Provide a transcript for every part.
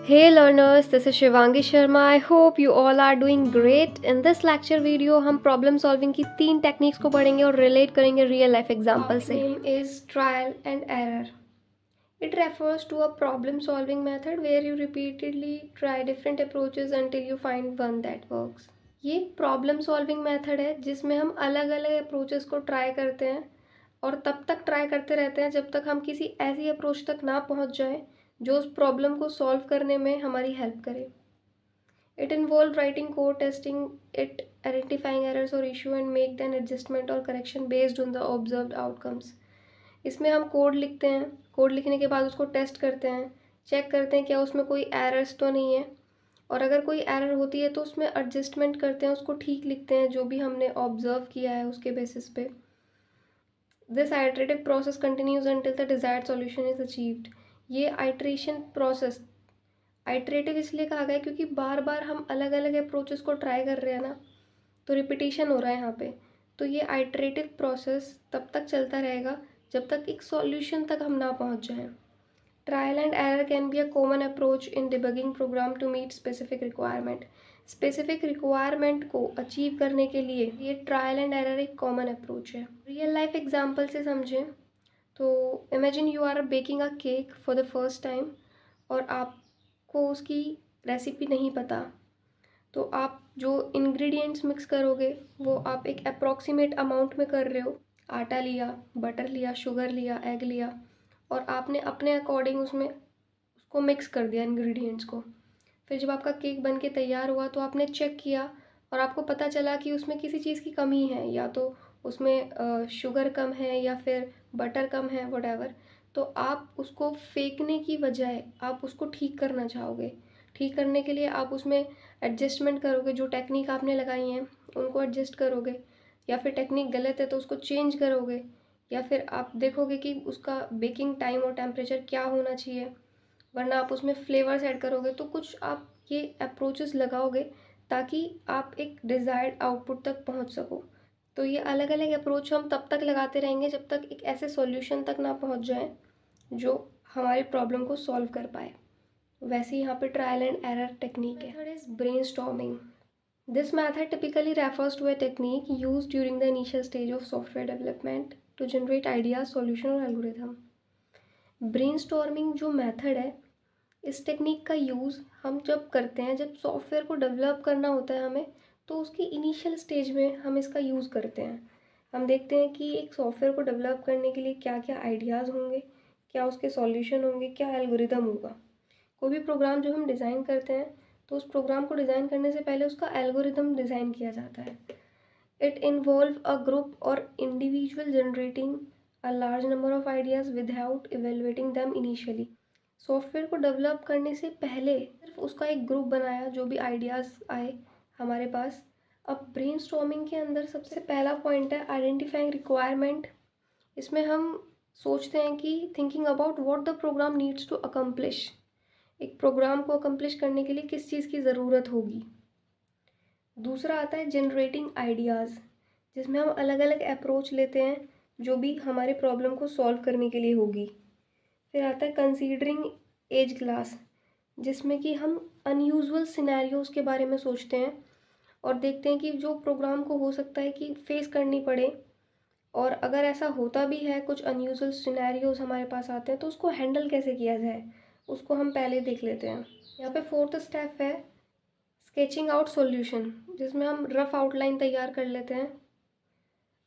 Hey learners, this is Shivangi Sharma. I hope you all are doing great. In this lecture video हम problem solving की 3 techniques को पढ़ेंगे और relate करेंगे real life example से. Name is trial and error. It refers to a problem solving method where you repeatedly try different approaches until you find one that works. ये problem solving method है जिसमें हम अलग अलग approaches को try करते हैं और तब तक ट्राई करते रहते हैं जब तक हम किसी ऐसी अप्रोच तक ना पहुंच जाएं जो उस प्रॉब्लम को सॉल्व करने में हमारी हेल्प करे. It involve writing code, testing it, identifying errors और issue and make then adjustment और correction based on the observed outcomes. इसमें हम कोड लिखते हैं, कोड लिखने के बाद उसको टेस्ट करते हैं, चेक करते हैं क्या उसमें कोई एरर्स तो नहीं है, और अगर कोई एरर होती है तो उसमें एडजस्टमेंट करते हैं, उसको ठीक लिखते हैं जो भी हमने ऑब्जर्व किया है उसके बेसिस पे. This iterative process continues until the desired solution is achieved. ये आइट्रेशन प्रोसेस आइटरेटिव इसलिए कहा गया क्योंकि बार बार हम अलग अलग अप्रोचेस को ट्राई कर रहे हैं ना, तो रिपीटिशन हो रहा है यहाँ पे. तो ये आइटरेटिव प्रोसेस तब तक चलता रहेगा जब तक एक सॉल्यूशन तक हम ना पहुँच जाएं. Trial and error can be a common approach in debugging program to meet specific requirement. Specific requirement को achieve करने के लिए ये trial and error एक common approach है. Real life example से समझें तो imagine you are baking a cake for the first time और आपको उसकी रेसिपी नहीं पता, तो आप जो ingredients मिक्स करोगे वो आप एक अप्रॉक्सीमेट अमाउंट में कर रहे हो. आटा लिया, बटर लिया, शुगर लिया, एग लिया और आपने अपने अकॉर्डिंग उसमें उसको मिक्स कर दिया इंग्रेडिएंट्स को. फिर जब आपका केक बन के तैयार हुआ तो आपने चेक किया और आपको पता चला कि उसमें किसी चीज़ की कमी है, या तो उसमें शुगर कम है या फिर बटर कम है, वट. तो आप उसको फेंकने की बजाय आप उसको ठीक करना चाहोगे. ठीक करने के लिए आप उसमें एडजस्टमेंट करोगे, जो टेक्निक आपने लगाई हैं उनको एडजस्ट करोगे, या फिर टेक्निक गलत है तो उसको चेंज करोगे, या फिर आप देखोगे कि उसका बेकिंग टाइम और टेम्परेचर क्या होना चाहिए, वरना आप उसमें फ्लेवर्स ऐड करोगे. तो कुछ आप ये अप्रोचेस लगाओगे ताकि आप एक डिज़ायर्ड आउटपुट तक पहुंच सको. तो ये अलग अलग अप्रोच हम तब तक लगाते रहेंगे जब तक एक ऐसे सॉल्यूशन तक ना पहुंच जाए जो हमारी प्रॉब्लम को सॉल्व कर पाए. वैसे यहाँ पे ट्रायल एंड एरर टेक्निक है. Third is brainstorming. This method typically refers to a technique used during the initial stage of software development to generate ideas, solution और algorithm. Brainstorming जो method है, इस टेक्निक का यूज़ हम जब करते हैं, जब सॉफ्टवेयर को डेवलप करना होता है हमें, तो उसकी इनिशियल स्टेज में हम इसका यूज़ करते हैं. हम देखते हैं कि एक सॉफ्टवेयर को डेवलप करने के लिए क्या क्या आइडियाज़ होंगे, क्या उसके सॉल्यूशन होंगे, क्या एल्गोरिदम होगा. कोई भी प्रोग्राम जो हम डिज़ाइन करते हैं तो उस प्रोग्राम को डिज़ाइन करने से पहले उसका एल्गोरिदम डिज़ाइन किया जाता है. इट इन्वॉल्व अ ग्रुप और individual generating a large number of ideas without evaluating them initially. Software को डेवलप करने से पहले सिर्फ उसका एक ग्रुप बनाया, जो भी आइडियाज़ आए हमारे पास. अब ब्रेनस्टॉर्मिंग के अंदर सबसे पहला पॉइंट है आइडेंटिफाइंग रिक्वायरमेंट. इसमें हम सोचते हैं कि thinking about what the program needs to accomplish. एक प्रोग्राम को अकम्प्लिश करने के लिए किस चीज़ की ज़रूरत होगी. दूसरा आता है जनरेटिंग आइडियाज़, जिसमें हम अलग अलग अप्रोच लेते हैं जो भी हमारे प्रॉब्लम को सॉल्व करने के लिए होगी. फिर आता है कंसीडरिंग एज क्लास, जिसमें कि हम अनयूजुअल सिनेरियोज़ के बारे में सोचते हैं और देखते हैं कि जो प्रोग्राम को हो सकता है कि फेस करनी पड़े, और अगर ऐसा होता भी है, कुछ अनयूजुअल सिनेरियोज़ हमारे पास आते हैं, तो उसको हैंडल कैसे किया जाए उसको हम पहले देख लेते हैं. यहाँ पे फोर्थ स्टेप है स्केचिंग आउट सॉल्यूशन, जिसमें हम रफ आउटलाइन तैयार कर लेते हैं.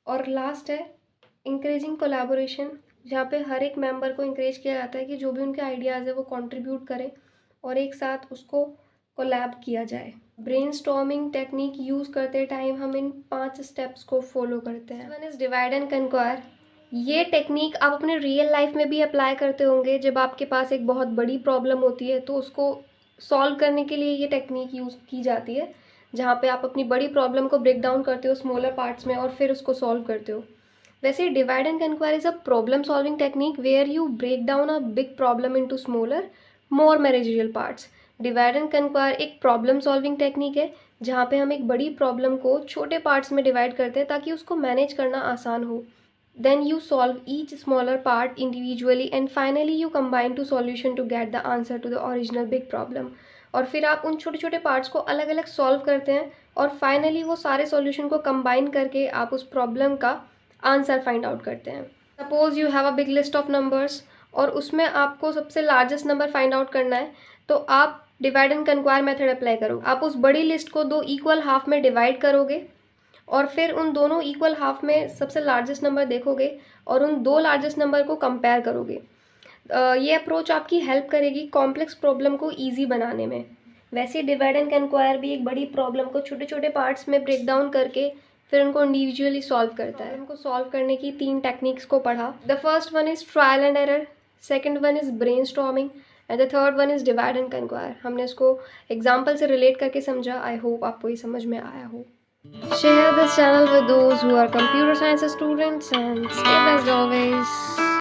और लास्ट है इंकरेजिंग कोलैबोरेशन, जहाँ पे हर एक मेंबर को इंकरेज किया जाता है कि जो भी उनके आइडियाज़ है वो कंट्रीब्यूट करें और एक साथ उसको कोलैब किया जाए. ब्रेनस्टॉर्मिंग टेक्निक यूज़ करते टाइम हम इन 5 स्टेप्स को फॉलो करते हैं. One is divide and conquer. ये टेक्निक आप अपने रियल लाइफ में भी अप्लाई करते होंगे. जब आपके पास एक बहुत बड़ी प्रॉब्लम होती है तो उसको सॉल्व करने के लिए ये टेक्निक यूज़ की जाती है, जहाँ पे आप अपनी बड़ी प्रॉब्लम को ब्रेक डाउन करते हो स्मॉलर पार्ट्स में और फिर उसको सॉल्व करते हो. वैसे divide and conquer is a problem solving technique where you break down a big problem into smaller more manageable parts. Divide and conquer एक प्रॉब्लम सॉल्विंग टेक्निक है जहाँ पे हम एक बड़ी प्रॉब्लम को छोटे पार्ट्स में डिवाइड करते हैं ताकि उसको मैनेज करना आसान हो. then you solve each smaller part individually and finally you combine to solution to get the answer to the original big problem. और फिर आप उन छोटे छोटे पार्ट्स को अलग अलग सॉल्व करते हैं और फाइनली वो सारे सॉल्यूशन को कंबाइन करके आप उस प्रॉब्लम का आंसर फाइंड आउट करते हैं. Suppose you have a big list of numbers और उसमें आपको सबसे लार्जेस्ट नंबर फाइंड आउट करना है, तो आप डिवाइड एंड कंक्वायर मेथड अप्लाई करोगे. आप उस बड़ी लिस्ट को 2 इक्वल हाफ में डिवाइड करोगे और फिर उन दोनों इक्वल हाफ में सबसे लार्जेस्ट नंबर देखोगे और उन 2 लार्जेस्ट नंबर को कंपेयर करोगे. ये अप्रोच आपकी हेल्प करेगी कॉम्प्लेक्स प्रॉब्लम को ईजी बनाने में. वैसे डिवाइड एंड कंक्वायर भी एक बड़ी प्रॉब्लम को छोटे छोटे पार्ट्स में ब्रेक डाउन करके फिर उनको इंडिविजुअली सॉल्व करता है. उनको सॉल्व करने की 3 टेक्निक्स को पढ़ा. The first one is trial and error, second one is brainstorming and the third one is divide and conquer. हमने इसको एग्जाम्पल से रिलेट करके समझा. आई होप आपको ये समझ में आया हो. Share this channel with those who are computer science students and stay blessed always.